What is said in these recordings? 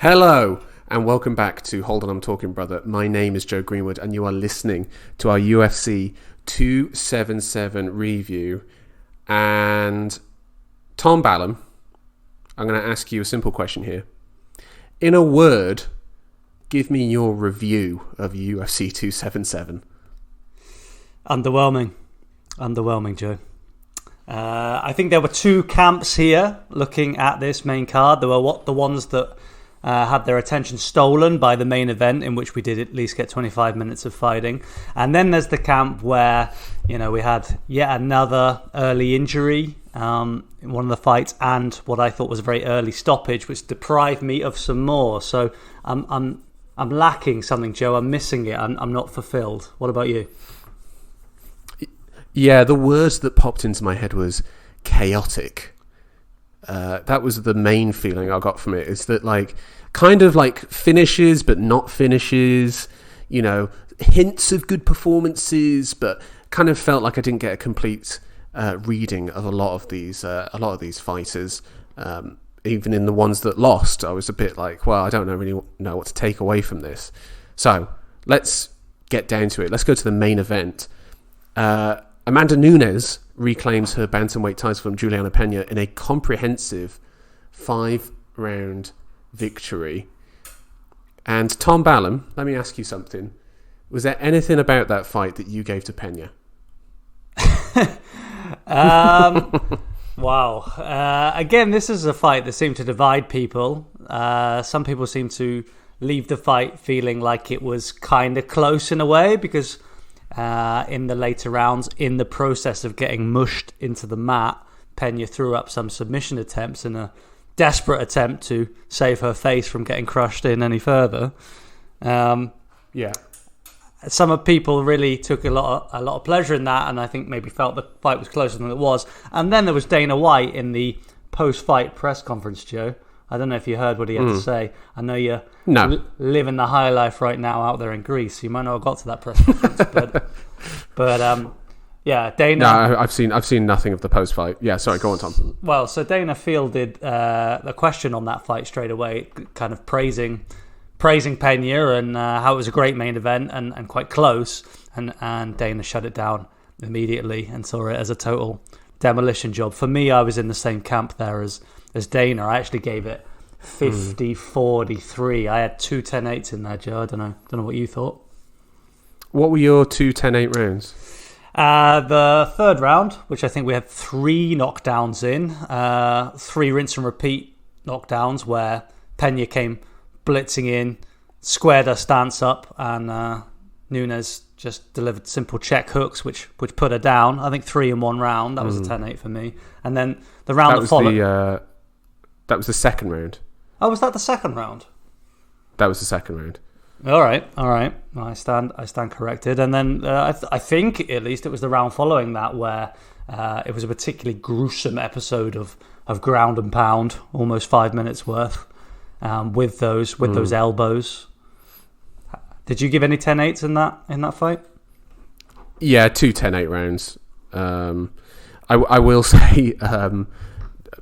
Hello and welcome back to Hold On I'm Talking Brother. My name is Joe Greenwood and you are listening to our UFC 277 review. And Tom Ballum, I'm going to ask you a simple question here. In a word, give me your review of UFC 277. Underwhelming, Joe. I think there were two camps here looking at this main card. There were the ones that had their attention stolen by the main event, in which we did at least get 25 minutes of fighting. And then there's the camp where, we had yet another early injury in one of the fights, and what I thought was a very early stoppage, which deprived me of some more. So I'm lacking something, Joe. I'm missing it. I'm not fulfilled. What about you? Yeah, the words that popped into my head was chaotic. That was the main feeling I got from it. Is that kind of finishes but not finishes, hints of good performances, but kind of felt like I didn't get a complete reading of a lot of these fighters. Even in the ones that lost, I was a bit like, well, I don't really know what to take away from this. So let's get down to it. Let's go to the main event. Amanda Nunes reclaims her bantamweight title from Juliana Pena in a comprehensive 5-round victory. And Tom Ballum, let me ask you something. Was there anything about that fight that you gave to Pena? Wow. Again, this is a fight that seemed to divide people. Some people seem to leave the fight feeling like it was kind of close in a way, because in the later rounds, in the process of getting mushed into the mat, Pena threw up some submission attempts in a desperate attempt to save her face from getting crushed in any further. Some people really took a lot of pleasure in that, and I think maybe felt the fight was closer than it was. And then there was Dana White in the post-fight press conference, Joe. I don't know if you heard what he had to say. I know you're living the high life right now out there in Greece. You might not have got to that press conference, but Dana. No, I've seen nothing of the post fight. Yeah, sorry, go on, Tom. Well, so Dana fielded the question on that fight straight away, kind of praising Pena and how it was a great main event and quite close, and Dana shut it down immediately and saw it as a total demolition job. For me, I was in the same camp there as Dana. I actually gave it 50-43. I had 2 10-8s in there, Joe. I don't know what you thought. What were your 2 10-8 rounds? The third round, which I think we had 3 knockdowns in, 3 rinse and repeat knockdowns where Pena came blitzing in, squared her stance up, and Nunes just delivered simple check hooks, which put her down. I think 3 in one round. That was a 10-8 for me. And then the round that followed... That was the second round. Oh, was that the second round? That was the second round. All right. Well, I stand corrected. And then I think at least it was the round following that where it was a particularly gruesome episode of ground and pound, almost 5 minutes worth, with those elbows. Did you give any 10-8s in that fight? Yeah, 2 10-8 rounds. I will say.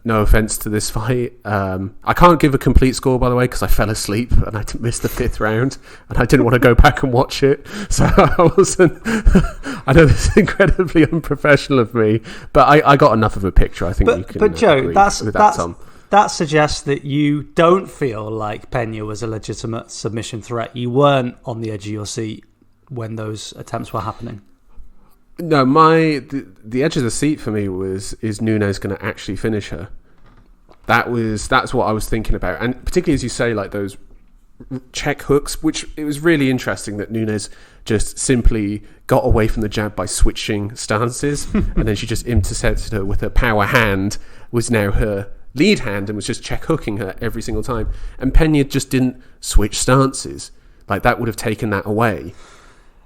No offense to this fight. I can't give a complete score, by the way, because I fell asleep and I missed the 5th round, and I didn't want to go back and watch it. So I wasn't. I know this is incredibly unprofessional of me, but I got enough of a picture. I think you can. But Joe, agree with that, Tom. That suggests that you don't feel like Pena was a legitimate submission threat. You weren't on the edge of your seat when those attempts were happening. No, the edge of the seat for me is Nunes going to actually finish her? That's what I was thinking about, and particularly as you say, like those check hooks, which it was really interesting that Nunes just simply got away from the jab by switching stances, and then she just intercepted her with her power hand, was now her lead hand, and was just check hooking her every single time. And Pena just didn't switch stances. Like that would have taken that away.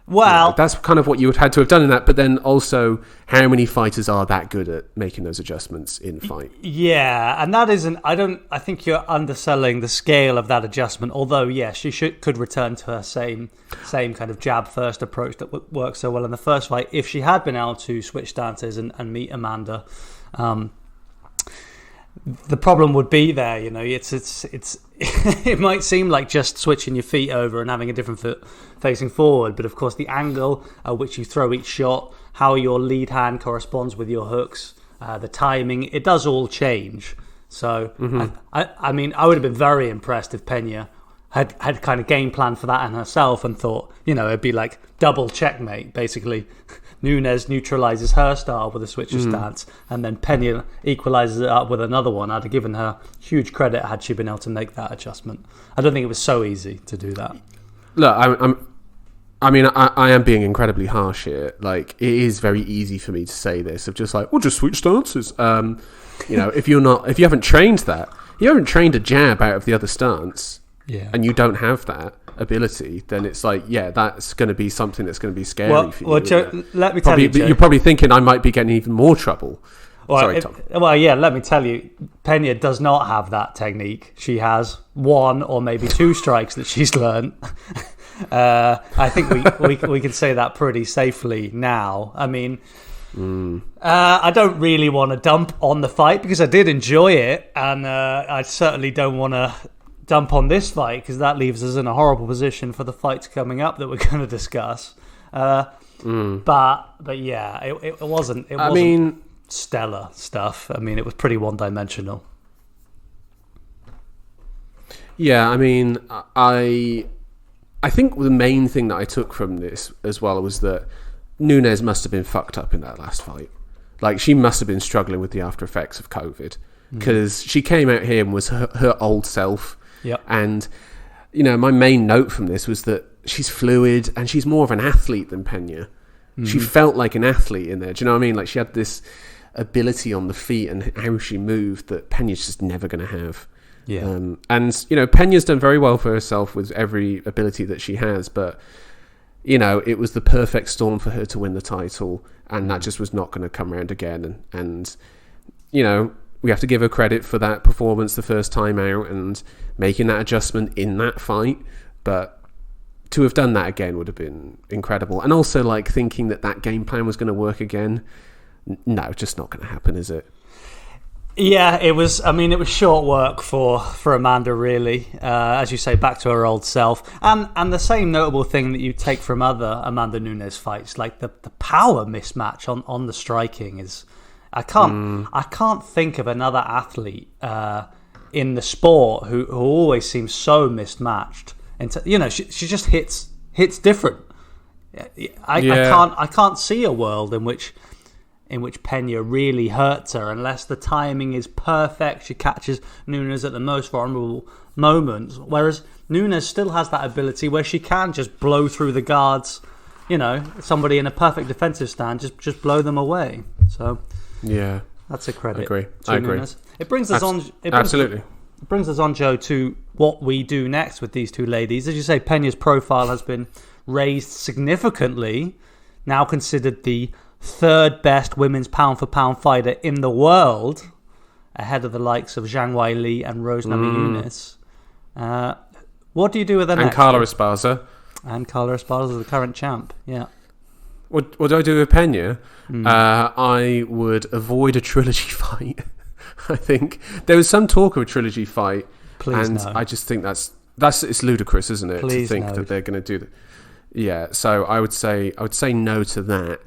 Well, that's kind of what you would have had to have done in that. But then also, how many fighters are that good at making those adjustments in fight? Yeah, and that isn't. I think you're underselling the scale of that adjustment. Although, yes, she could return to her same kind of jab first approach that worked so well in the first fight if she had been able to switch stances and meet Amanda. the problem would be there. It's it might seem like just switching your feet over and having a different foot facing forward, but of course the angle at which you throw each shot, how your lead hand corresponds with your hooks, the timing, it does all change. So I mean, I would have been very impressed if Pena had kind of game plan for that in herself and thought, it'd be like double checkmate, basically. Nunes neutralizes her style with a switcher stance, and then Pena equalizes it up with another one. I'd have given her huge credit had she been able to make that adjustment. I don't think it was so easy to do that. Look, I am being incredibly harsh here. Like, it is very easy for me to say this of just like, well, just switch stances. If you haven't trained that, you haven't trained a jab out of the other stance, and you don't have that ability, then it's like, that's going to be something that's going to be scary for you. Well, Joe, let me tell you, Joe. You're probably thinking I might be getting even more trouble. Sorry, Tom. Let me tell you, Pena does not have that technique. She has one or maybe two strikes that she's learned. I think we can say that pretty safely now. I mean, I don't really want to dump on the fight because I did enjoy it, and I certainly don't want to dump on this fight because that leaves us in a horrible position for the fights coming up that we're going to discuss. But yeah, it wasn't. I mean, stellar stuff. I mean, it was pretty one-dimensional. Yeah, I mean, I think the main thing that I took from this as well was that Nunes must have been fucked up in that last fight. Like, she must have been struggling with the after effects of COVID because she came out here and was her old self. Yep. And, my main note from this was that she's fluid and she's more of an athlete than Pena. She felt like an athlete in there. Do you know what I mean? Like, she had this ability on the feet and how she moved that Pena's just never going to have. Yeah. And Pena's done very well for herself with every ability that she has, but it was the perfect storm for her to win the title, and that just was not going to come around again. And we have to give her credit for that performance the first time out and making that adjustment in that fight, but to have done that again would have been incredible. And also, like, thinking that game plan was going to work again, no, just not going to happen, is it? Yeah, it was. I mean, it was short work for Amanda, really. As you say, back to her old self. And the same notable thing that you take from other Amanda Nunes fights, like the power mismatch on the striking is. I can't think of another athlete in the sport who always seems so mismatched. And she just hits different. I can't see a world in which Pena really hurts her unless the timing is perfect. She catches Nunes at the most vulnerable moments, whereas Nunes still has that ability where she can just blow through the guards. Somebody in a perfect defensive stand, just blow them away. So yeah, that's a credit. I agree. Nunes. It brings us on. Absolutely. It brings us on, Joe, to what we do next with these two ladies. As you say, Pena's profile has been raised significantly. Now considered the third best women's pound-for-pound fighter in the world, ahead of the likes of Zhang Weili and Rose Namajunas. What do you do with her next? And Carla Esparza. And Carla Esparza, the current champ, yeah. What do I do with Pena? I would avoid a trilogy fight. I think there was some talk of a trilogy fight, I just think that's it's ludicrous, isn't it? To think that they're going to do that. Yeah, so I would say no to that.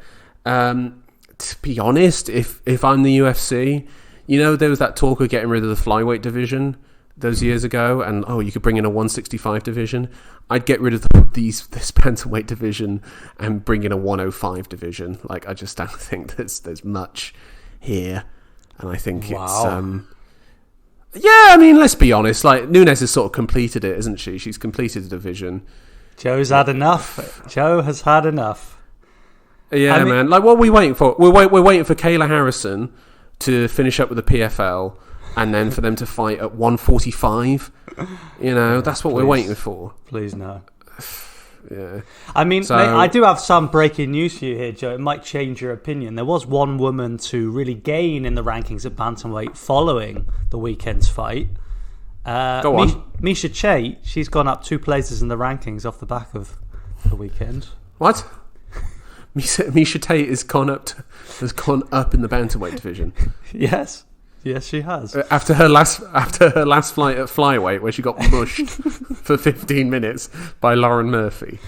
To be honest, if I'm the UFC, there was that talk of getting rid of the flyweight division those years ago, and you could bring in a 165 division. I'd get rid of this bantamweight division and bring in a 105 division. Like, I just don't think there's much here, and I think it's yeah. I mean, let's be honest. Like, Nunes has sort of completed it, isn't she? She's completed the division. Joe's had enough. Joe has had enough. Yeah, man. Like, what are we waiting for? We're waiting for Kayla Harrison to finish up with the PFL, and then for them to fight at 145. That's what we're waiting for. Please no. Yeah. I mean, I do have some breaking news for you here, Joe. It might change your opinion. There was one woman to really gain in the rankings at bantamweight following the weekend's fight. Go on. Misha Tate. She's gone up 2 places in the rankings off the back of the weekend. What? Misha Tate has gone up in the bantamweight division. Yes. Yes, she has. After her last flight at flyweight, where she got mushed for 15 minutes by Lauren Murphy.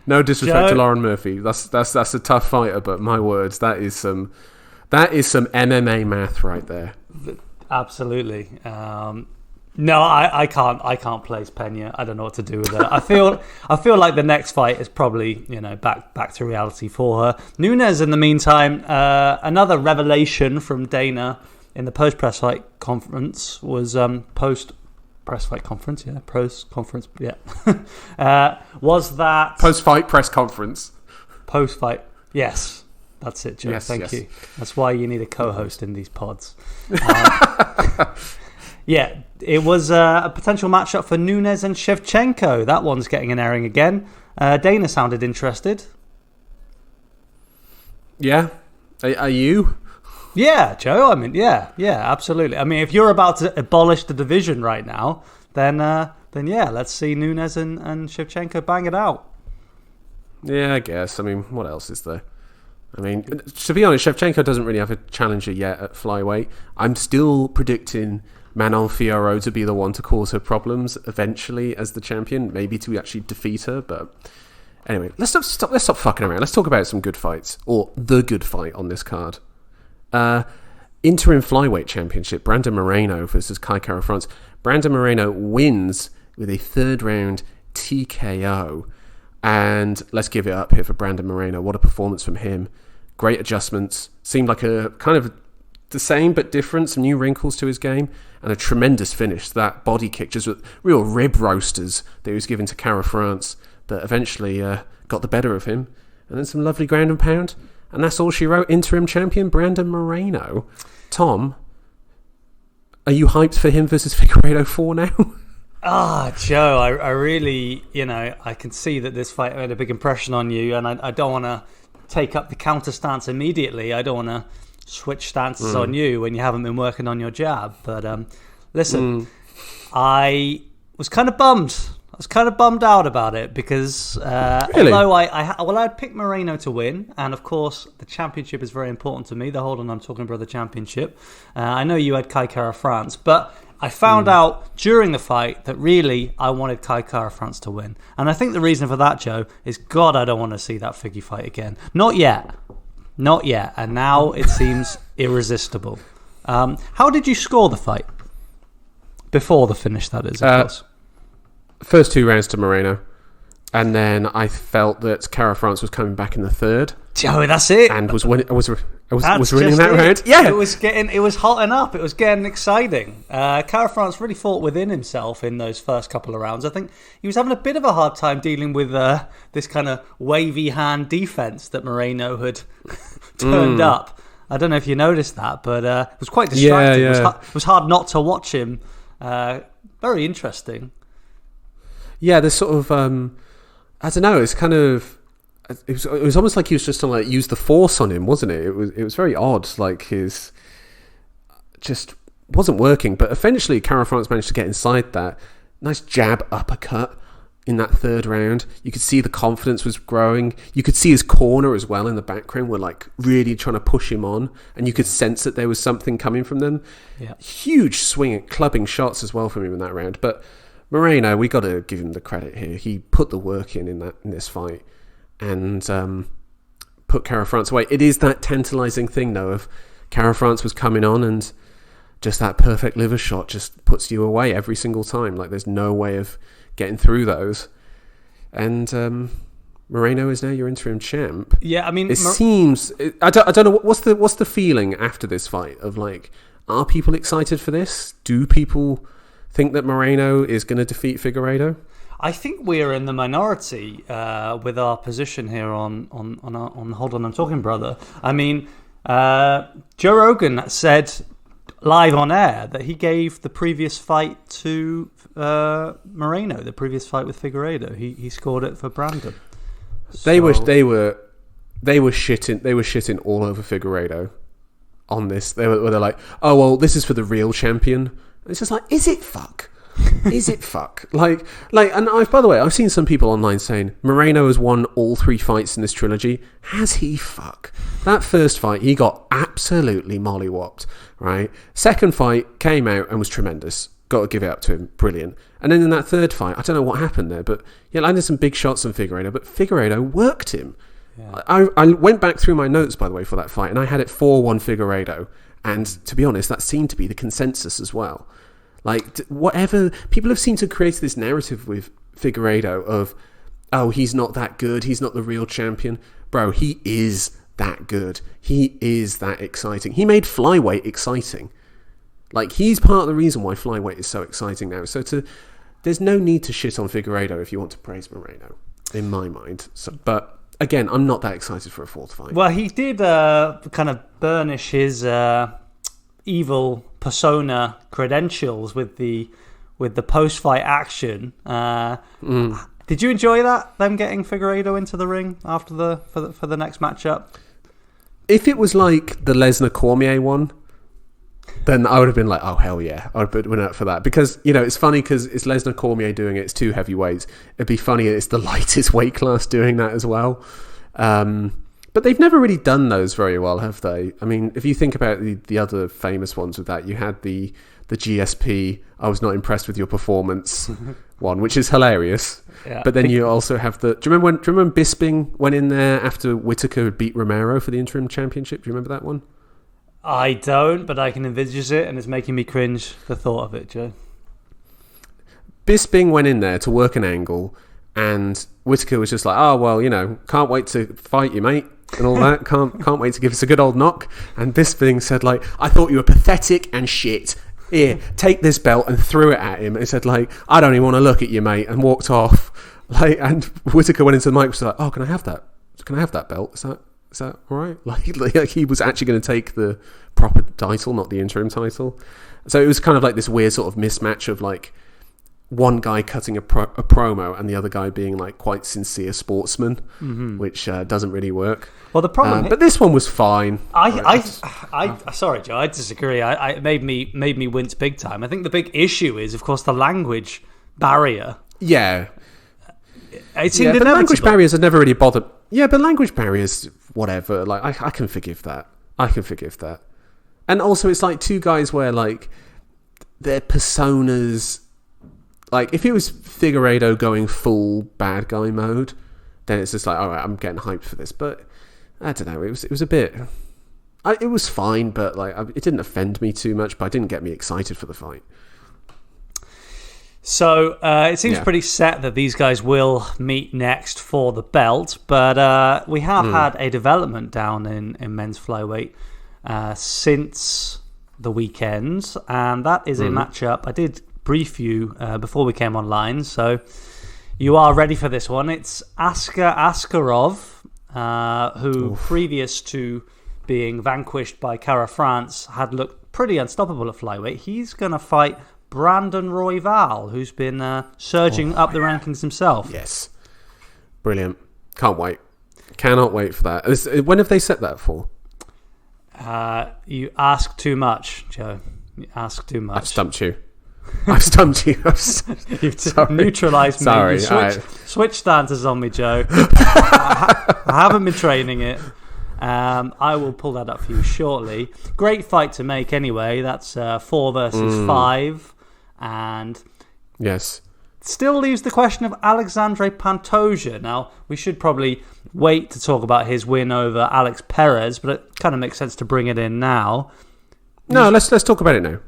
No disrespect to Lauren Murphy. That's a tough fighter, but my words, that is some MMA math right there. Absolutely. No, I can't place Pena. I don't know what to do with her. I feel like the next fight is probably back to reality for her. Nunes, in the meantime, another revelation from Dana in the post press fight conference was was that post fight press conference. Post fight, yes, that's it, Joe. Yes, Thank yes. you. That's why you need a co-host in these pods. Yeah, it was a potential matchup for Nunes and Shevchenko. That one's getting an airing again. Dana sounded interested. Yeah. Are you? Yeah, Joe. I mean, yeah, absolutely. I mean, if you're about to abolish the division right now, then yeah, let's see Nunes and Shevchenko bang it out. Yeah, I guess. I mean, what else is there? I mean, to be honest, Shevchenko doesn't really have a challenger yet at flyweight. I'm still predicting Manon Fiorot to be the one to cause her problems eventually as the champion, maybe to actually defeat her. But anyway, let's stop fucking around. Let's talk about some good fights, or the good fight on this card. Interim flyweight championship, Brandon Moreno versus Kai Kara France. Brandon Moreno wins with a third round TKO. And let's give it up here for Brandon Moreno. What a performance from him. Great adjustments. Seemed like a kind of the same but different. Some new wrinkles to his game. And a tremendous finish. That body kick, just with real rib roasters that he was giving to Kara France, that eventually got the better of him. And then some lovely ground and pound. And that's all she wrote. Interim champion Brandon Moreno. Tom, are you hyped for him versus Figueiredo 4 now? Joe, I really, I can see that this fight made a big impression on you, and I don't want to take up the counter stance immediately. I don't want to switch stances on you when you haven't been working on your jab. But listen, I was kind of bummed. I was kind of bummed out about it because Really? although I'd picked Moreno to win, and of course the championship is very important to me. The Hold On, I'm Talking Brother Championship. I know you had Kai Kara France, but I found out during the fight that really I wanted Kai Kara France to win. And I think the reason for that, Joe, is God, I don't want to see that Figgy fight again. Not yet. And now it seems irresistible. How did you score the fight? Before the finish, that is, of course. First 2 rounds to Moreno. And then I felt that Kara France was coming back in the third. Joe, that's it. And was winning that round. Yeah, it was hotting up. It was getting exciting. Kara France really fought within himself in those first couple of rounds. I think he was having a bit of a hard time dealing with this kind of wavy hand defense that Moreno had turned up. I don't know if you noticed that, but it was quite distracting. Yeah. It was hard not to watch him. Very interesting. Yeah, this sort of I don't know. It's kind of it was almost like he was just trying to use the force on him, wasn't it? It was very odd. Like his just wasn't working. But eventually, Kara France managed to get inside that nice jab uppercut in that third round. You could see the confidence was growing. You could see his corner as well in the background were like really trying to push him on, and you could sense that there was something coming from them. Yeah. Huge swing at clubbing shots as well from him in that round. But Moreno, we got to give him the credit here. He put the work in this fight and put Kara France away. It is that tantalising thing, though, of Kara France was coming on and just that perfect liver shot just puts you away every single time. Like there's no way of getting through those. And Moreno is now your interim champ. Yeah, I mean, it seems. I don't know what's the feeling after this fight of like, are people excited for this? Do people think that Moreno is going to defeat Figueiredo? I think we're in the minority with our position here on Hold On, I'm Talking Brother. I mean, Joe Rogan said live on air that he gave the previous fight to Moreno, the previous fight with Figueiredo. He scored it for Brandon. They were shitting all over Figueiredo on this. They're like, oh well, this is for the real champion. It's just like, is it fuck? Is it fuck? And by the way, I've seen some people online saying Moreno has won all 3 fights in this trilogy. Has he fuck? That first fight, he got absolutely mollywopped, right? Second fight, came out and was tremendous. Got to give it up to him. Brilliant. And then in that third fight, I don't know what happened there, but he landed some big shots on Figueiredo, but Figueiredo worked him. Yeah. I went back through my notes, by the way, for that fight, and I had it 4-1 Figueiredo. And to be honest, that seemed to be the consensus as well. Like, whatever... People have seemed to create this narrative with Figueiredo of, oh, he's not that good, he's not the real champion. Bro, he is that good. He is that exciting. He made flyweight exciting. Like, he's part of the reason why flyweight is so exciting now. There's no need to shit on Figueiredo if you want to praise Moreno, in my mind. But, again, I'm not that excited for a 4th fight. Well, he did kind of burnish his evil persona credentials with the post-fight action. Did you enjoy that? Them getting Figueiredo into the ring after for the next matchup? If it was like the Lesnar Cormier one, then I would have been like, oh hell yeah, I would have been out for that, because it's funny because it's Lesnar Cormier doing it. It's 2 heavyweights. It'd be funny it's the lightest weight class doing that as well. But they've never really done those very well, have they? I mean, if you think about the other famous ones with that, you had the GSP, I was not impressed with your performance one, which is hilarious. Yeah. But then you also have do you remember when Bisping went in there after Whittaker had beat Romero for the interim championship? Do you remember that one? I don't, but I can envisage it, and it's making me cringe, the thought of it, Joe. Bisping went in there to work an angle, and Whittaker was just like, oh, well, can't wait to fight you, mate, and all that. Can't wait to give us a good old knock. And Bisping said, like, I thought you were pathetic and shit. Here, take this belt, and threw it at him and said, like, I don't even want to look at you, mate, and walked off. Like, and Whittaker went into the mic and was like, oh, can I have that? Can I have that belt? Is that all right? Like he was actually going to take the proper title, not the interim title. So it was kind of like this weird sort of mismatch of like one guy cutting a promo and the other guy being like quite sincere sportsman, which doesn't really work. Well, the problem, but this one was fine. Sorry, Joe, I disagree. It made me wince big time. I think the big issue is, of course, the language barrier. Yeah, it seemed but language barriers have never really bothered. Yeah, but language barriers, whatever. Like I can forgive that. And also, it's like 2 guys where like their personas. Like, if it was Figueiredo going full bad guy mode, then it's just like, all right, I'm getting hyped for this. But I don't know. It was a bit. It was fine, but like it didn't offend me too much. But it didn't get me excited for the fight. So it seems pretty set that these guys will meet next for the belt. But we have had a development down in men's flyweight since the weekend, and that is a matchup. I did brief you before we came online, so you are ready for this one. It's Askar Askarov, who previous to being vanquished by Kara France had looked pretty unstoppable at flyweight. He's going to fight Brandon Royval, who's been surging up the rankings himself. Yes, brilliant. Can't wait. Cannot wait for that. When have they set that for? You ask too much, Joe. You ask too much. I've stumped you. You've neutralised me. Sorry. Switch stances on me, Joe. I haven't been training it. I will pull that up for you shortly. Great fight to make anyway. That's 4 versus 5. And yes, still leaves the question of Alexandre Pantoja. Now, we should probably wait to talk about his win over Alex Perez, but it kind of makes sense to bring it in now. No, let's talk about it now.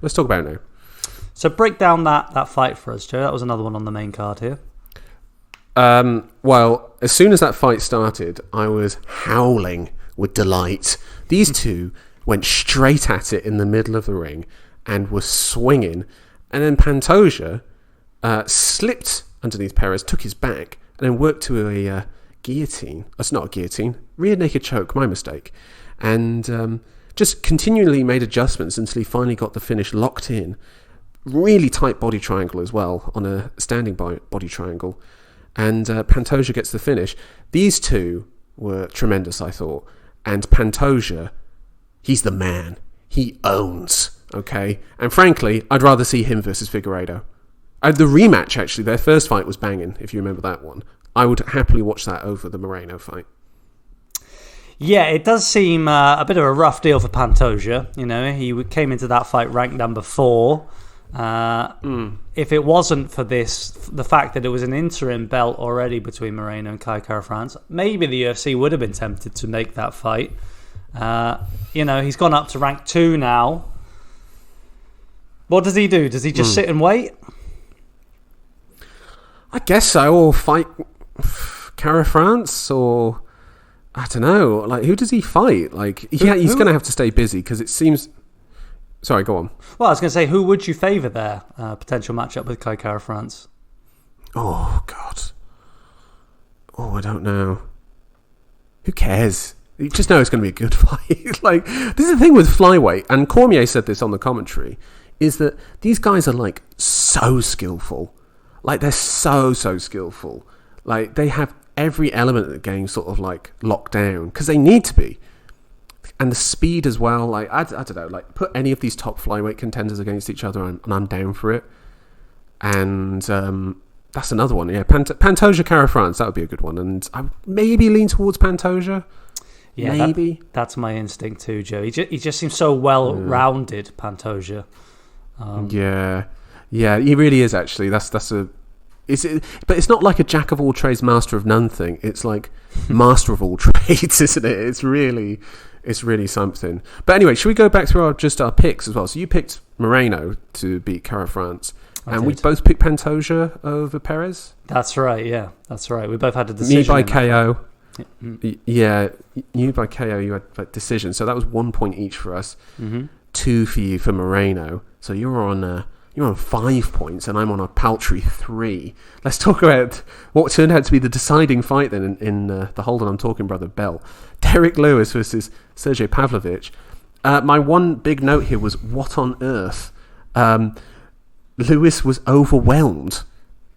So break down that fight for us, Joe. That was another one on the main card here. Well, as soon as that fight started, I was howling with delight. These two went straight at it in the middle of the ring and were swinging. And then Pantoja slipped underneath Perez, took his back, and then worked to a guillotine. It's not a guillotine. Rear naked choke, my mistake. And just continually made adjustments until he finally got the finish locked in. Really tight body triangle as well, on a standing body triangle. And Pantoja gets the finish. These two were tremendous, I thought. And Pantoja, he's the man. He owns, okay? And frankly, I'd rather see him versus Figueiredo. The rematch, actually, their first fight was banging, if you remember that one. I would happily watch that over the Moreno fight. Yeah, it does seem a bit of a rough deal for Pantoja. You know, he came into that fight ranked number 4. If it wasn't for the fact that it was an interim belt already between Moreno and Kai Kara-France, maybe the UFC would have been tempted to make that fight. You know, he's gone up to rank 2 now. What does he do? Does he just sit and wait? I guess so, or fight Kara-France, or I don't know. Like, who does he fight? Like, he's going to have to stay busy because it seems. Sorry, go on. Well, I was going to say, who would you favour there? Potential matchup with Kai Kara-France. Oh God. Oh, I don't know. Who cares? You just know it's going to be a good fight. Like, this is the thing with flyweight, and Cormier said this on the commentary, is that these guys are like so skillful. Like, they're so skillful. Like, they have every element of the game sort of like locked down because they need to be. And the speed as well. Like, I don't know. Like, put any of these top flyweight contenders against each other, and I'm down for it. And that's another one. Yeah, Pantoja Kara-France, that would be a good one. And I maybe lean towards Pantoja. Yeah, maybe that's my instinct too, Joe. He just seems so well-rounded, Pantoja. Yeah, he really is. Actually, that's a. But it's not like a jack of all trades, master of none thing. It's like master of all trades, isn't it? It's really something. But anyway, should we go back through our picks as well? So you picked Moreno to beat Kara-France, and we both picked Pantoja over Perez. That's right. Yeah, that's right. We both had a decision. Me by KO. Yeah, you by KO. You had decision. So that was 1 point each for us. 2 for you for Moreno. So you're on 5 points, and I'm on a paltry 3. Let's talk about what turned out to be the deciding fight then in the Hold On I'm Talking Brother Bell. Derek Lewis versus Sergey Pavlovich. My one big note here was, what on earth? Lewis was overwhelmed.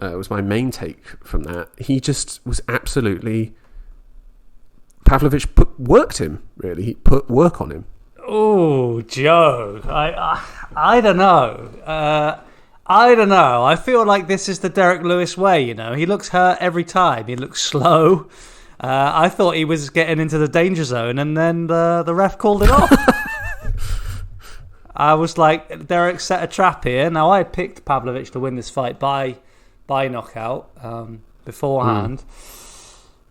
Was my main take from that. He just was absolutely... Pavlovich worked him, really. He put work on him. Oh, Joe, I don't know. I don't know. I feel like this is the Derek Lewis way, you know. He looks hurt every time. He looks slow. I thought he was getting into the danger zone, and then the ref called it off. I was like, Derek set a trap here. Now, I picked Pavlovich to win this fight by knockout beforehand.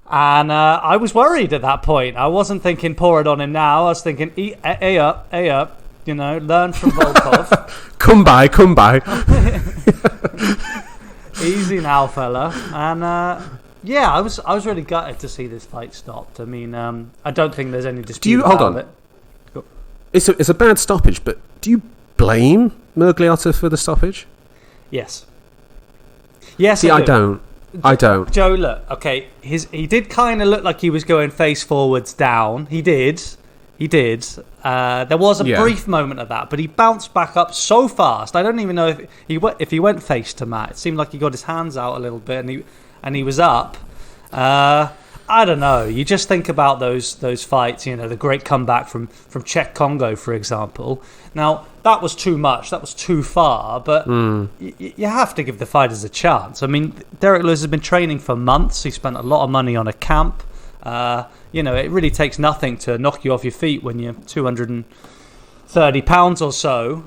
And I was worried at that point. I wasn't thinking pour it on him now. I was thinking, A up, you know, learn from Volkov. Come by. Easy now, fella. And yeah, I was really gutted to see this fight stopped. I mean, I don't think there's any dispute about it. It's a bad stoppage, but do you blame Miragliotta for the stoppage? Yes. Yes, See, I don't. Joe, look, okay, he did kind of look like he was going face forwards down. He did. There was a brief moment of that, but he bounced back up so fast. I don't even know if he went face to mat. It seemed like he got his hands out a little bit, and he was up. I don't know. You just think about those fights, you know, the great comeback from Czech Congo, for example. Now, that was too much. That was too far. But you have to give the fighters a chance. I mean, Derek Lewis has been training for months. He spent a lot of money on a camp. You know, it really takes nothing to knock you off your feet when you're 230 pounds or so.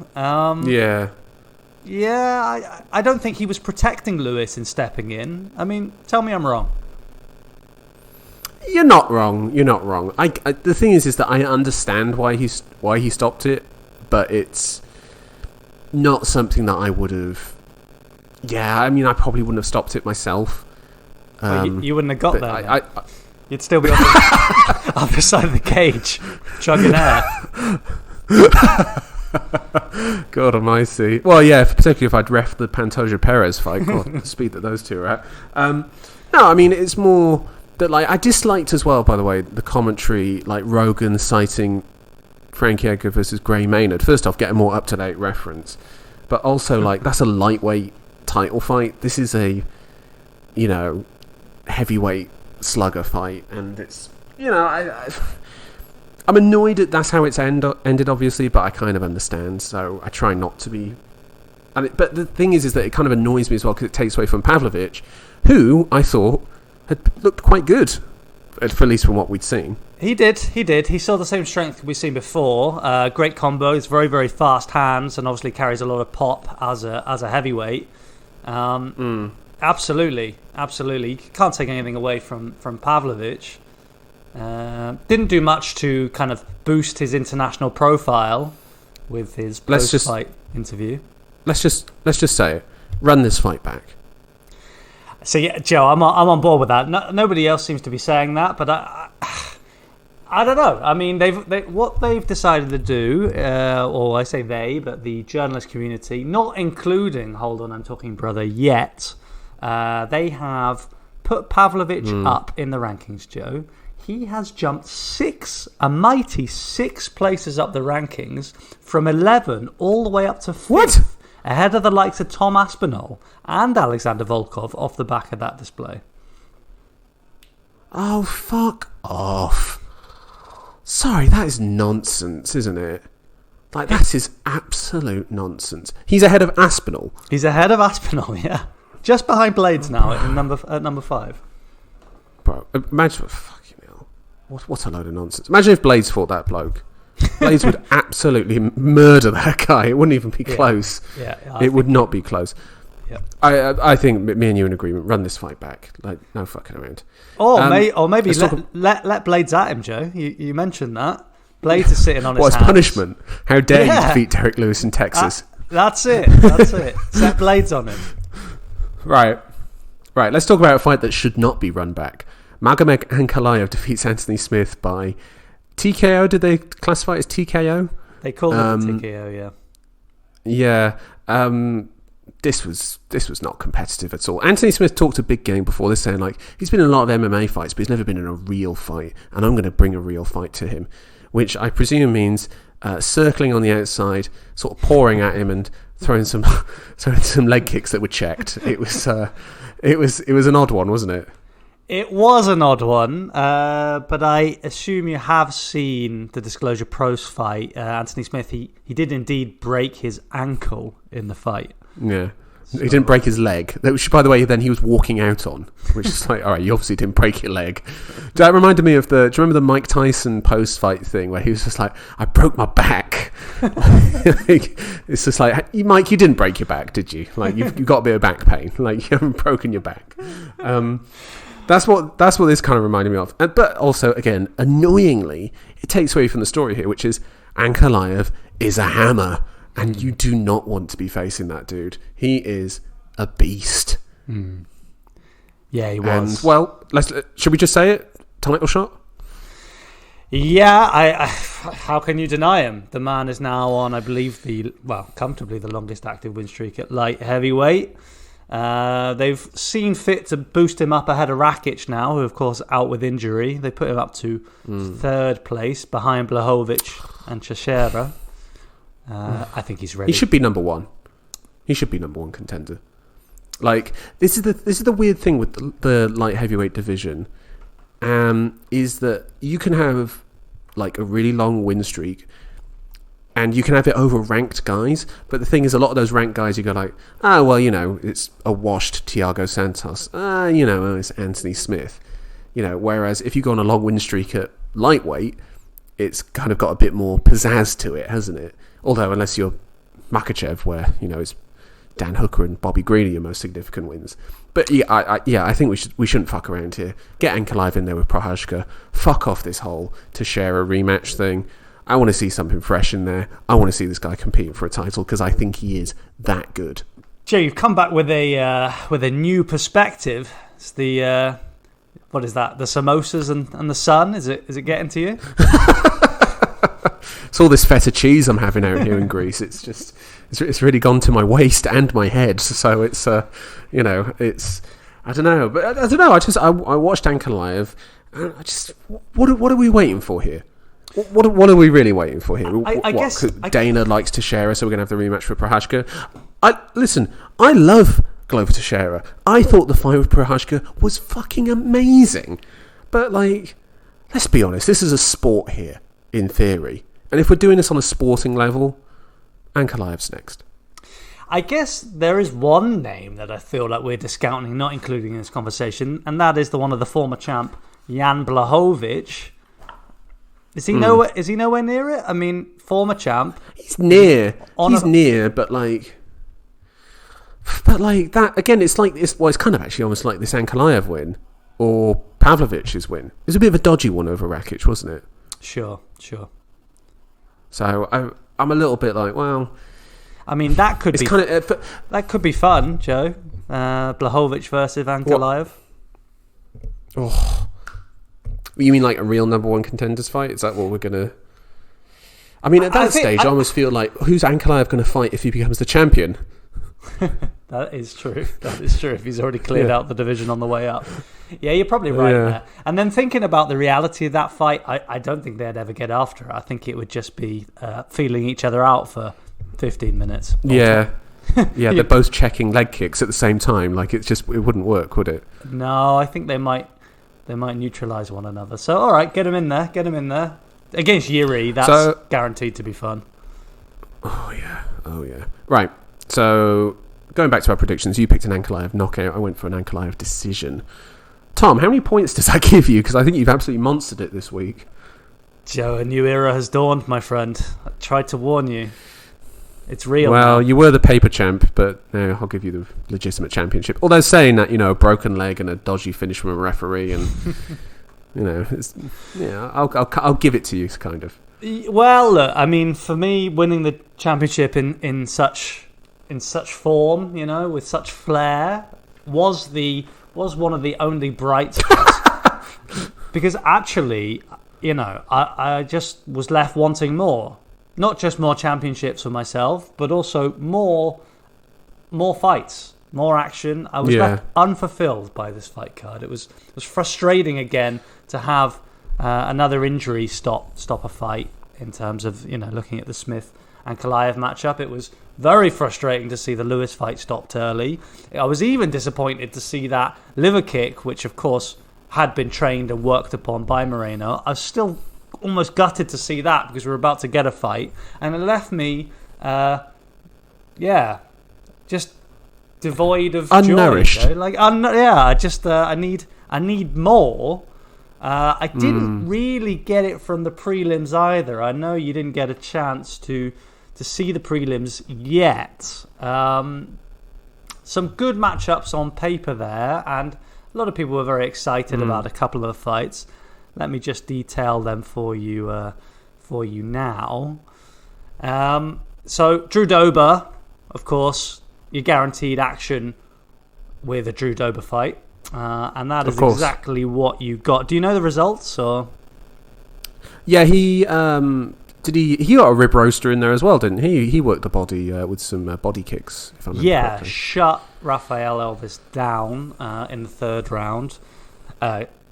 Yeah, I don't think he was protecting Lewis in stepping in. I mean, tell me I'm wrong. You're not wrong. The thing is that I understand why he stopped it, but it's not something that I would have. Yeah, I mean, I probably wouldn't have stopped it myself. Well, you wouldn't have got there. You'd still be on the other side of the cage, chugging air. God almighty. Well, yeah, particularly if I'd ref the Pantoja Perez fight. God, the speed that those two are at. No, I mean, it's more that, like, I disliked as well, by the way, the commentary, like Rogan citing Frankie Edgar versus Gray Maynard. First off, get a more up-to-date reference. But also, like, that's a lightweight title fight. This is a, you know, heavyweight slugger fight. And it's, you know, I'm annoyed that that's how it's ended, obviously, but I kind of understand. So I try not to be But the thing is that it kind of annoys me as well because it takes away from Pavlovich, who I thought had looked quite good, at least from what we'd seen. He did. He saw the same strength we've seen before. Great combos, very, very fast hands, and obviously carries a lot of pop as a heavyweight. Absolutely. You can't take anything away from Pavlovich. Didn't do much to kind of boost his international profile with his post-fight interview. Let's just say it. Run this fight back. So yeah, Joe, I'm on board with that. Nobody else seems to be saying that, but I don't know. I mean, what they've decided to do, or I say they, but the journalist community, not including, hold on, I'm talking brother yet. They have put Pavlovich up in the rankings, Joe. He has jumped a mighty 6 places up the rankings, from 11 all the way up to 5th. What? Ahead of the likes of Tom Aspinall and Alexander Volkov off the back of that display. Oh, fuck off. Sorry, that is nonsense, isn't it? Like, that is absolute nonsense. He's ahead of Aspinall. He's ahead of Aspinall, yeah. Just behind Blades now at number 5. Bro, imagine... Fucking hell. What a load of nonsense. Imagine if Blades fought that bloke. Blades would absolutely murder that guy. It wouldn't even be close. It would not be close. Yeah. I think me and you are in agreement. Run this fight back. Like, no fucking around. Or maybe let Blades at him, Joe. You mentioned that. Blades is sitting on his hands. What, as punishment? How dare you defeat Derek Lewis in Texas? That's it. Set Blades on him. Right. Let's talk about a fight that should not be run back. Magomed Ankalaev defeats Anthony Smith by TKO. Did they classify it as TKO? They called it TKO, yeah. Yeah. This was not competitive at all. Anthony Smith talked a big game before this, saying like he's been in a lot of MMA fights, but he's never been in a real fight, and I'm going to bring a real fight to him, which I presume means circling on the outside, sort of pouring at him and throwing some leg kicks that were checked. It was an odd one, wasn't it? It was an odd one, but I assume you have seen the Disclosure Pros fight. Anthony Smith, he did indeed break his ankle in the fight. Yeah. So. He didn't break his leg, which, by the way, then he was walking out on, which is like, all right, you obviously didn't break your leg. That reminded me of do you remember the Mike Tyson post-fight thing where he was just like, I broke my back. It's just like, Mike, you didn't break your back, did you? Like, you've got a bit of back pain. Like, you haven't broken your back. That's what this kind of reminded me of. But also, again, annoyingly, it takes away from the story here, which is Ankalaev is a hammer. And you do not want to be facing that dude. He is a beast. Mm. Yeah, he was. And, well, should we just say it? Title shot? Yeah, I how can you deny him? The man is now on, I believe, comfortably the longest active win streak at light heavyweight. They've seen fit to boost him up ahead of Rakic now, who, of course, out with injury. They put him up to 3rd place behind Blachowicz and Teixeira. I think he's ready. He should be number 1. He should be number 1 contender. Like, this is the weird thing with the light heavyweight division, is that you can have like a really long win streak, and you can have it over ranked guys. But the thing is, a lot of those ranked guys, you go like, it's a washed Thiago Santos. It's Anthony Smith. Whereas if you go on a long win streak at lightweight, it's kind of got a bit more pizzazz to it, hasn't it? Although, unless you're Makhachev, where, it's Dan Hooker and Bobby Green are your most significant wins. But I think we shouldn't fuck around here. Get Ankalaev in there with Prohazka. Fuck off this whole Teixeira rematch thing. I want to see something fresh in there. I want to see this guy competing for a title because I think he is that good. Joe, you've come back with a new perspective. It's the what is that? The samosas and the sun. Is it getting to you? It's all this feta cheese I'm having out here in Greece. It's just it's really gone to my waist and my head. So it's it's I don't know, but I don't know. I watched Ankalaev, and what are we waiting for here? What are we really waiting for here? I guess Dana likes Teixeira, so we're gonna have the rematch for Prohazka. I love Glover Teixeira. I thought the fight with Prohazka was fucking amazing, but let's be honest, this is a sport here in theory. And if we're doing this on a sporting level, Ankalaev's next. I guess there is one name that I feel like we're discounting, not including in this conversation, and that is the one of the former champ, Jan Blachowicz. Is he nowhere? Is he nowhere near it? I mean, former champ. He's near. Near, but like that again. It's kind of actually almost like this Ankalaev win or Pavlovic's win. It was a bit of a dodgy one over Rakic, wasn't it? Sure. So I'm a little bit like, well, I mean, that could be fun, Joe. Blachowicz versus Ankalaev. Oh. You mean like a real number one contenders fight? Is that what we're gonna? I mean, at that stage, I almost feel like, who's Ankalaev going to fight if he becomes the champion? That is true. If he's already cleared out the division on the way up. Yeah, you're probably right there. And then thinking about the reality of that fight, I don't think they'd ever get after it. I think it would just be feeling each other out for 15 minutes. Yeah. Yeah, they're both checking leg kicks at the same time. Like, it wouldn't work, would it? No, I think they might neutralise one another. So, all right, get him in there. Against Yuri, that's guaranteed to be fun. Oh, yeah. Right, so going back to our predictions, you picked an Ankalaev knockout. I went for an Ankalaev decision. Tom, how many points does that give you? Because I think you've absolutely monstered it this week. Joe, a new era has dawned, my friend. I tried to warn you. It's real. Well, you were the paper champ, but no, I'll give you the legitimate championship. Although saying that, a broken leg and a dodgy finish from a referee, and I'll give it to you, kind of. Well, look, I mean, for me, winning the championship in such form, with such flair, was one of the only bright spots. Because actually, I just was left wanting more. Not just more championships for myself, but also more fights, more action. I was left unfulfilled by this fight card. It was frustrating again to have another injury stop a fight in terms of looking at the Smith and Ankalaev matchup. It was very frustrating to see the Lewis fight stopped early. I was even disappointed to see that liver kick, which of course had been trained and worked upon by Moreno. I was still almost gutted to see that because we were about to get a fight, and it left me just devoid of unnourished joy, I need more. I didn't really get it from the prelims either. I know you didn't get a chance to see the prelims yet. Some good matchups on paper there, and a lot of people were very excited about a couple of fights. Let me just detail them for you now. So Drew Dober, of course, you're guaranteed action with a Drew Dober fight, and that is exactly what you got. Do you know the results? Or yeah, he got a rib roaster in there as well, didn't he? He worked the body with some body kicks. If I remember correctly. Shut Rafael Elvis down in the third round.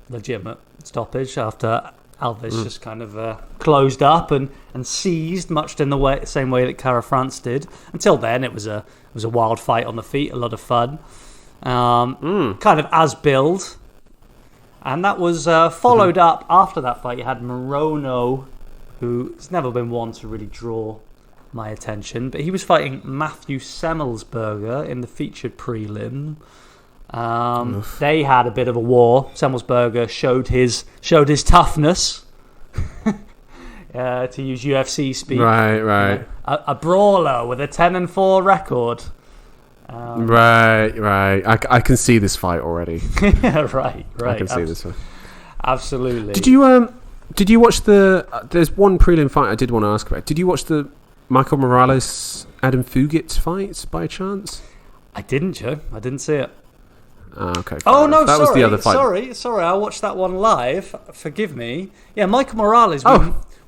Legitimate stoppage after Alves just kind of closed up and seized, much in the same way that Cara France did. Until then, it was a wild fight on the feet, a lot of fun, kind of as billed. And that was followed up after that fight. You had Morono, who's never been one to really draw my attention, but he was fighting Matthew Semmelsberger in the featured prelim. They had a bit of a war. Semmelsberger showed his toughness, to use UFC speak. Right. A brawler with a 10-4 record. Right. I can see this fight already. Right. I can see this fight. Absolutely. Did you watch the? There's one prelim fight I did want to ask about. Did you watch the Michael Morales Adam Fugit fight by chance? I didn't, Joe. I didn't see it. Okay. Oh no! That was the other fight. Sorry. I watched that one live. Forgive me. Yeah, Michael Morales.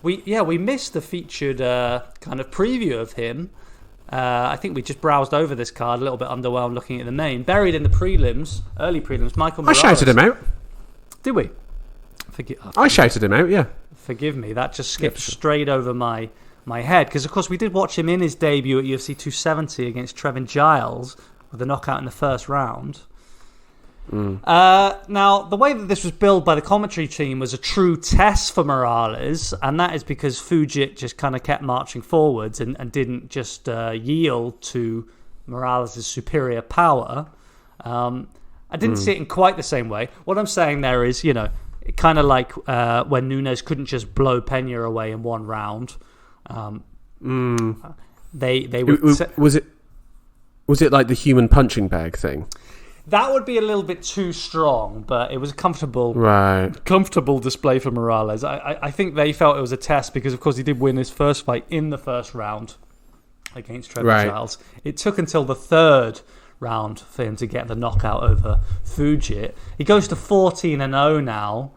We missed the featured kind of preview of him. I think we just browsed over this card, a little bit underwhelmed looking at the name. Buried in the prelims, early prelims. Michael Morales. I shouted him out. Did we? I shouted him out. Yeah. Forgive me. That just skipped straight over my head because of course we did watch him in his debut at UFC 270 against Trevin Giles with a knockout in the first round. Now, the way that this was billed by the commentary team was a true test for Morales, and that is because Fugit just kind of kept marching forwards and didn't just yield to Morales' superior power. I didn't see it in quite the same way. What I'm saying there is, kind of like when Nunes couldn't just blow Pena away in one round. They would was it like the human punching bag thing? That would be a little bit too strong, but it was a comfortable display for Morales. I think they felt it was a test because, of course, he did win his first fight in the first round against Trevor Giles. It took until the third round for him to get the knockout over Fujit. He goes to 14-0 now.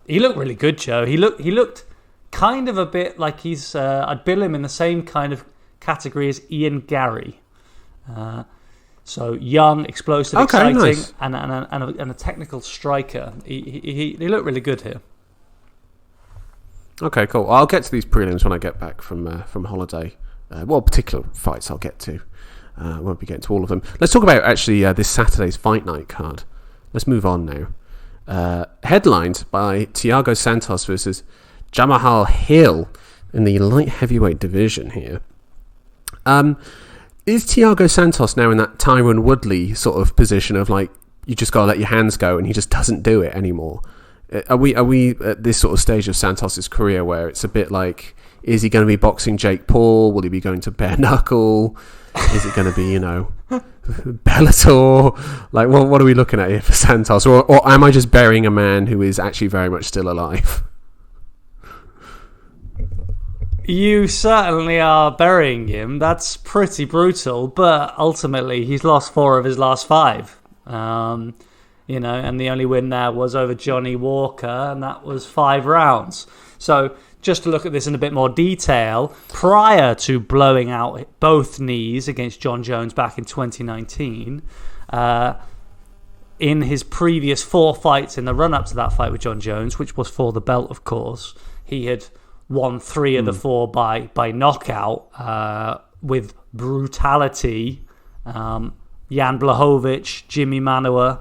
He looked really good, Joe. He looked kind of a bit like he's... I'd bill him in the same kind of category as Ian Gary. So young, explosive, exciting, nice. and a technical striker. He looked really good here. Okay, cool. I'll get to these prelims when I get back from holiday. Particular fights I'll get to. I won't be getting to all of them. Let's talk about actually this Saturday's Fight Night card. Let's move on now. Headlined by Thiango Santos versus Jamahal Hill in the light heavyweight division here. Is Thiango Santos now in that Tyron Woodley sort of position of like you just gotta let your hands go and he just doesn't do it anymore? Are we at this sort of stage of Santos's career where it's a bit like, is he going to be boxing Jake Paul? Will he be going to bare knuckle? Is it going to be Bellator? Like what are we looking at here for Santos? Or am I just burying a man who is actually very much still alive? You certainly are burying him. That's pretty brutal, but ultimately he's lost 4 of his last 5. And the only win there was over Johnny Walker, and that was 5 rounds. So just to look at this in a bit more detail, prior to blowing out both knees against John Jones back in 2019, in his previous 4 fights in the run-up to that fight with John Jones, which was for the belt, of course, he had won 3 of the 4 by knockout with brutality. Jan Blachowicz, Jimmy Manuwa,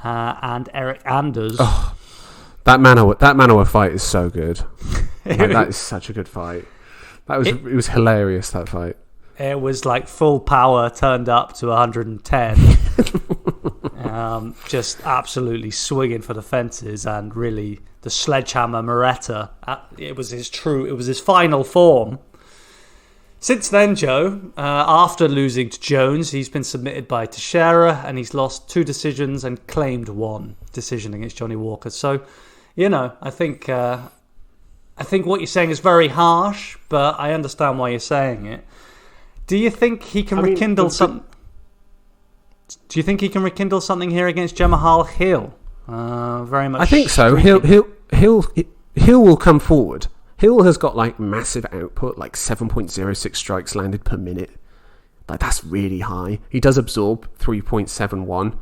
and Eric Anders. Oh, that Manuwa fight is so good. That is such a good fight. It was hilarious, that fight. It was like full power turned up to 110. Just absolutely swinging for the fences, and really the sledgehammer Moretta. It was his final form. Since then, Joe, after losing to Jones, he's been submitted by Teixeira, and he's lost 2 decisions and claimed 1 decision against Johnny Walker. So, I think what you're saying is very harsh, but I understand why you're saying it. Do you think he can rekindle something? Do you think he can rekindle something here against Jamahal Hill? Very much. I think so. Hill will come forward. Hill has got like massive output, like 7.06 strikes landed per minute. Like that's really high. He does absorb 3.71,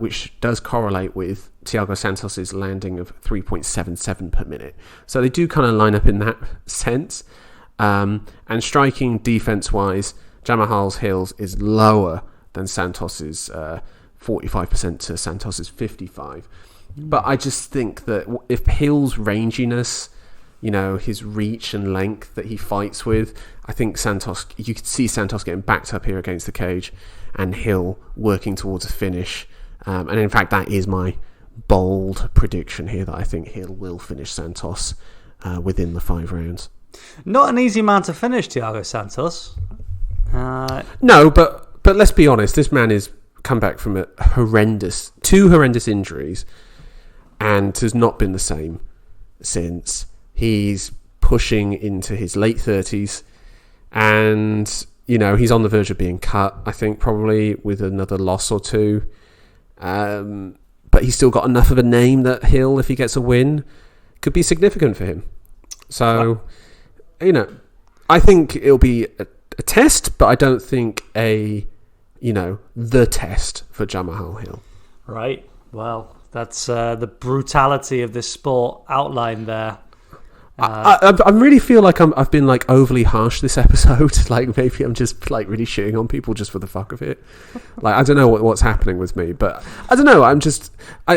which does correlate with Thiago Santos's landing of 3.77 per minute. So they do kind of line up in that sense. And striking defense-wise, Jamahal Hill's is lower than Santos's 45% to Santos's 55%. But I just think that if Hill's ranginess, his reach and length that he fights with, I think you could see Santos getting backed up here against the cage and Hill working towards a finish. And in fact, that is my bold prediction here, that I think Hill will finish Santos within the 5 rounds. Not an easy man to finish, Thiago Santos. No, but let's be honest, this man has come back from 2 horrendous injuries and has not been the same since. He's pushing into his late 30s and, he's on the verge of being cut, I think, probably with another loss or 2. But he's still got enough of a name that Hill, if he gets a win, could be significant for him. So, I think it'll be a test, but I don't think the test for Jamahal Hill. Right. Well, that's the brutality of this sport outlined there. I really feel like I've been like overly harsh this episode. Like maybe I'm just like really shitting on people just for the fuck of it. Like I don't know what's happening with me, but I don't know.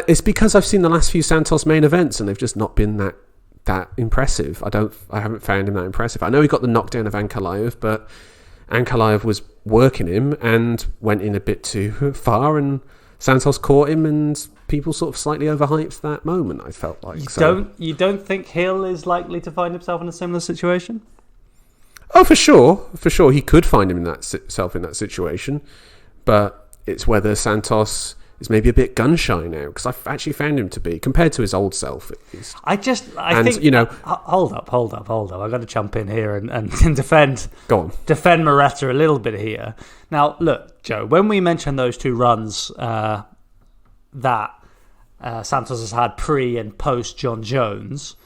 It's because I've seen the last few Santos main events and they've just not been that impressive. I haven't found him that impressive. I know he got the knockdown of Ankalaev, but Ankalaev was working him and went in a bit too far, and Santos caught him, and people sort of slightly overhyped that moment, I felt like. You don't think Hill is likely to find himself in a similar situation? Oh, for sure, he could find himself in that situation, but it's whether Santos is maybe a bit gun shy now, because I've actually found him to be, compared to his old self, at least. I think, you know, hold up. I've got to jump in here and defend. Go on. Defend Moretta a little bit here. Now, look, Joe, when we mentioned those two runs that Santos has had pre and post John Jones,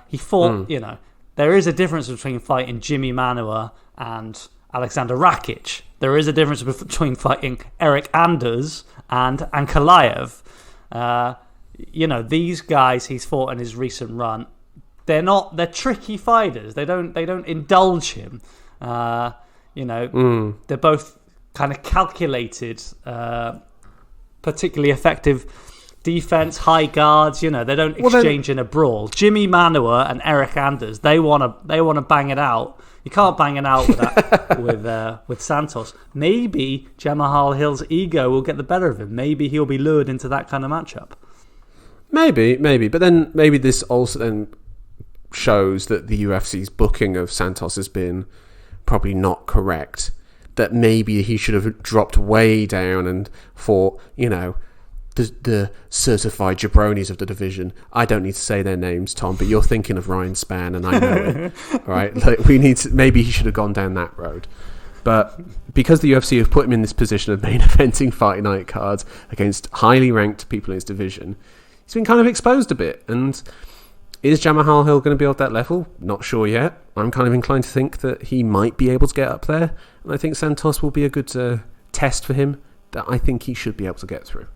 he fought. You know, there is a difference between fighting Jimmy Manuwa and Alexander Rakic. There is a difference between fighting Eric Anders and Ankalaev. You know, these guys he's fought in his recent run, they're tricky fighters. They don't indulge him. You know, they're both kind of calculated, particularly effective defense, high guards. You know, they don't exchange in a brawl. Jimmy Manuwa and Eric Anders, they want to bang it out. You can't bang it out with Santos. Maybe Jamahal Hill's ego will get the better of him. Maybe he'll be lured into that kind of matchup. Maybe. But then maybe this also then shows that the UFC's booking of Santos has been probably not correct. That maybe he should have dropped way down and fought, you know, the certified jabronis of the division. I don't need to say their names, Tom, but you're thinking of Ryan Spann, and I know it. Right? Like, maybe he should have gone down that road. But because the UFC have put him in this position of main eventing fight night cards against highly ranked people in his division, he's been kind of exposed a bit. And is Jamahal Hill going to be at that level? Not sure yet. I'm kind of inclined to think that he might be able to get up there. And I think Santos will be a good test for him that I think he should be able to get through.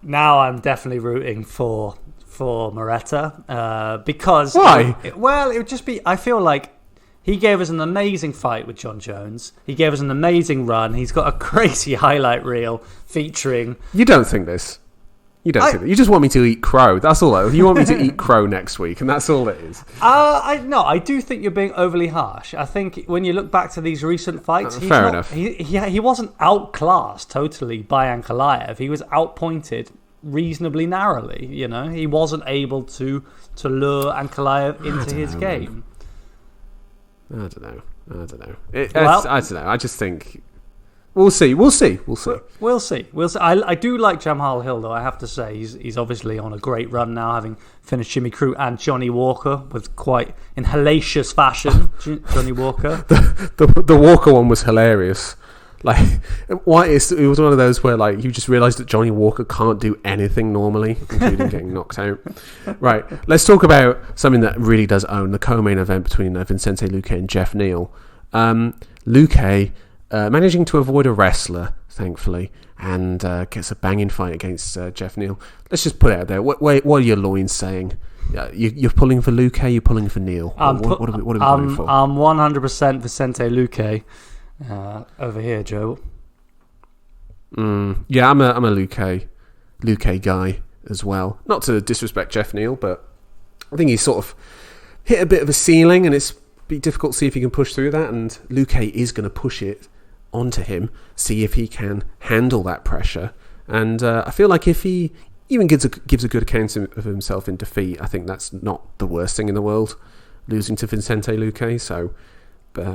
Now I'm definitely rooting for Moretta because... Why? It would just be... I feel like he gave us an amazing fight with John Jones. He gave us an amazing run. He's got a crazy highlight reel featuring... You don't think this? You don't think that? You just want me to eat crow. That's all. You want me to eat crow next week, and that's all it is. I do think you're being overly harsh. I think when you look back to these recent fights, fair enough. He wasn't outclassed totally by Ankalaev. He was outpointed reasonably narrowly. You know, he wasn't able to lure Ankalaev into his game. I don't know. I don't know. I just think... We'll see. We'll see. I do like Jamahal Hill, though, I have to say. He's obviously on a great run now, having finished Jimmy Crute and Johnny Walker with quite in hellacious fashion. Johnny Walker. The Walker one was hilarious. Like, it was one of those where, like, you just realised that Johnny Walker can't do anything normally, including getting knocked out. Right, let's talk about something that really does own the co-main event between Vincente Luque and Geoff Neal. Luque... managing to avoid a wrestler, thankfully, and gets a banging fight against Geoff Neal. Let's just put it out there. What are your loins saying? You're pulling for Luque, you're pulling for Neal. What are we pulling for? I'm 100% Vicente Luque over here, Joe. Yeah, I'm a Luque guy as well. Not to disrespect Geoff Neal, but I think he's sort of hit a bit of a ceiling, and it's be difficult to see if he can push through that. And Luque is going to push it onto him, see if he can handle that pressure. And I feel like if he even gives a good account of himself in defeat, I think that's not the worst thing in the world, losing to Vincente Luque. So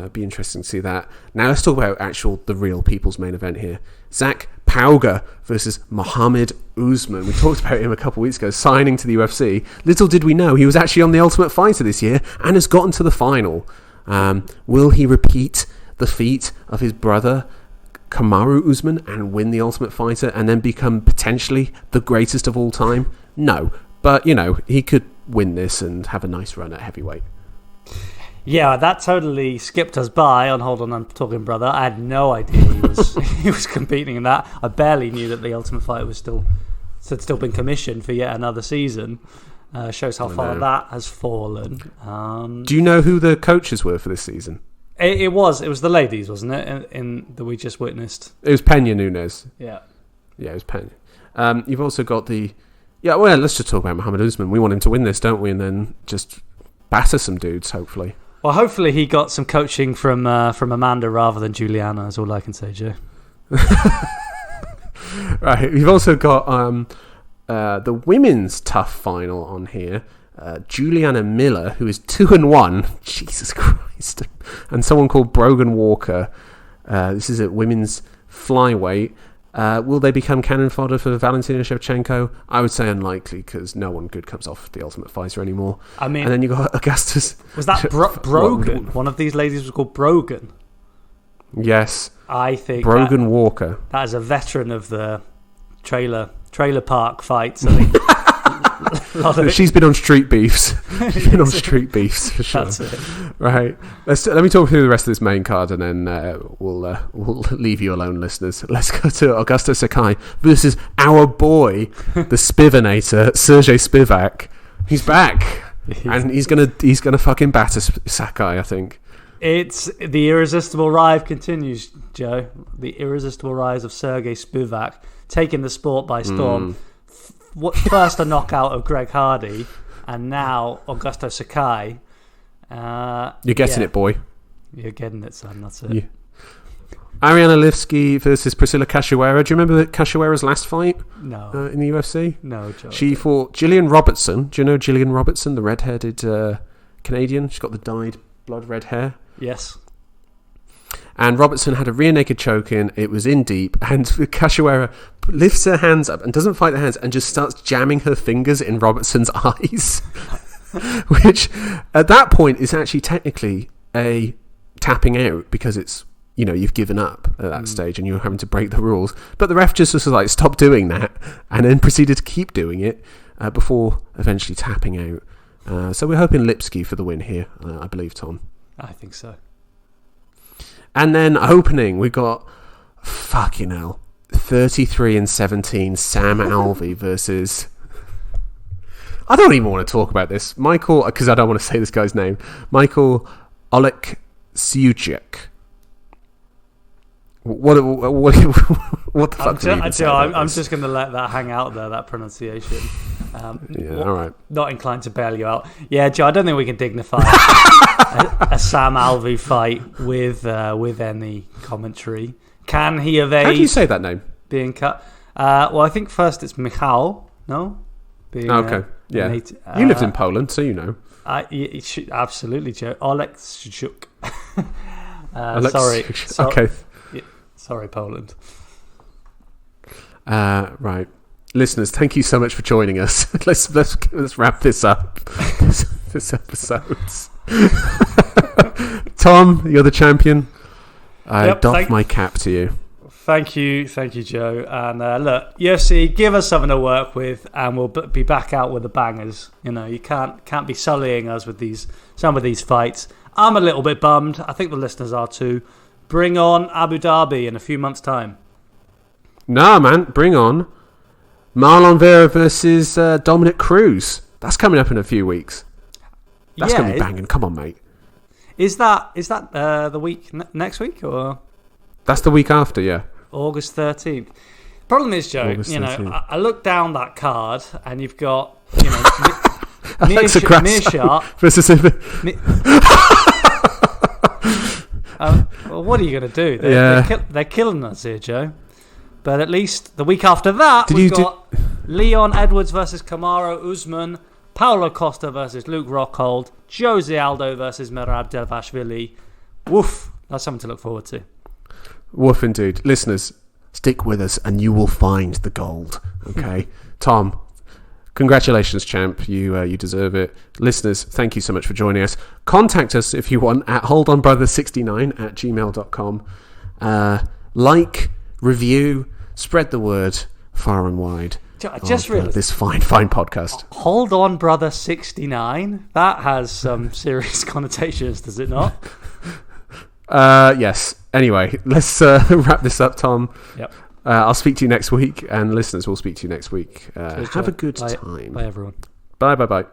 be interesting to see that. Now let's talk about the real people's main event here. Zach Pauga versus Muhammed Usman. We talked about him a couple of weeks ago, signing to the UFC. Little did we know he was actually on the Ultimate Fighter this year and has gotten to the final. Will he repeat the feat of his brother Kamaru Usman and win the Ultimate Fighter and then become potentially the greatest of all time? No, but he could win this and have a nice run at heavyweight. Yeah, that totally skipped us by on Hold On, I'm Talking Brother. I had no idea he was competing in that. I barely knew that the Ultimate Fighter had still been commissioned for yet another season. Shows how far that has fallen. Do you know who the coaches were for this season? It was the ladies, wasn't it? In that we just witnessed. It was Pena Nunes. Yeah, it was Pena. You've also got let's just talk about Muhammad Usman. We want him to win this, don't we? And then just batter some dudes, hopefully. Well, hopefully he got some coaching from Amanda rather than Juliana. Is all I can say, Joe. Right, we've also got the women's tough final on here. Juliana Miller, who is 2-1. Jesus Christ. And someone called Brogan Walker. This is at women's flyweight. Will they become cannon fodder for Valentina Shevchenko? I would say unlikely, because no one good comes off the Ultimate Fighter anymore. I mean, and then you got Augustus. Was that Brogan? One of these ladies was called Brogan. Yes, I think Brogan Walker. That is a veteran of the trailer park fights. I think. She's been on street beefs. She's been on street beefs for sure. That's it. Right. Let me talk through the rest of this main card, and then we'll leave you alone, listeners. Let's go to Augusto Sakai versus our boy, the Spivinator, Sergey Spivak. He's back, and he's gonna fucking batter Sakai, I think. It's the irresistible rise continues, Joe. The irresistible rise of Sergey Spivak, taking the sport by storm. First a knockout of Greg Hardy, and now Augusto Sakai. You're getting it, boy. You're getting it, son. That's it. Yeah. Ariana Lipski versus Priscilla Cachoeira. Do you remember Cachoeira's last fight? No. In the UFC? No, Joe. She fought Gillian Robertson. Do you know Gillian Robertson, the red-headed Canadian? She's got the dyed blood red hair. Yes. And Robertson had a rear naked choke in. It was in deep. And Cachoeira lifts her hands up and doesn't fight the hands and just starts jamming her fingers in Robertson's eyes. Which, at that point, is actually technically a tapping out, because it's, you've given up at that stage and you're having to break the rules. But the ref just was like, stop doing that. And then proceeded to keep doing it before eventually tapping out. So we're hoping Lipski for the win here, I believe, Tom. I think so. And then opening, we got, fucking hell, 33-17 Sam Alvey versus... I don't even want to talk about this. Michael, because I don't want to say this guy's name. Michael Oleksiuchik. What the fuck? I'm just going to let that hang out there, that pronunciation. All right. Not inclined to bail you out. Yeah, Joe, I don't think we can dignify a Sam Alvey fight with any commentary. Can he evade? How do you say that name? Being cut. Well, I think first it's Michał. No. Okay. Yeah. You lived in Poland, so you know. Absolutely, Joe. Oleksiuchik. Sorry. Okay. Sorry, Poland. Right. Listeners, thank you so much for joining us. Let's wrap this up. this episode. Tom, you're the champion. I doff my cap to you. Thank you, Joe. And look, UFC, give us something to work with, and we'll be back out with the bangers. You can't be sullying us with some of these fights. I'm a little bit bummed. I think the listeners are too. Bring on Abu Dhabi in a few months' time. Nah, man, bring on Marlon Vera versus Dominic Cruz. That's coming up in a few weeks. That's going to be banging. Come on, mate. Is that the week next week, or? That's the week after, yeah. August 13th. Problem is, Joe, I looked down that card and you've got, Nearshot versus well, what are you going to do? They're killing us here, Joe. But at least the week after that, we've got Leon Edwards versus Kamaru Usman, Paulo Costa versus Luke Rockhold, Jose Aldo versus Merab Dvalishvili. Woof. That's something to look forward to. Woof indeed. Listeners, stick with us and you will find the gold. Okay? Tom, congratulations, champ. You deserve it. Listeners, thank you so much for joining us. Contact us if you want at holdonbrother69@gmail.com. Like, review, spread the word far and wide. I just realised this fine podcast. Hold on, brother 69. That has some serious connotations, does it not? Yes. Anyway, let's wrap this up, Tom. Yep. I'll speak to you next week, and listeners will speak to you next week. Have a good time. Bye, everyone. Bye.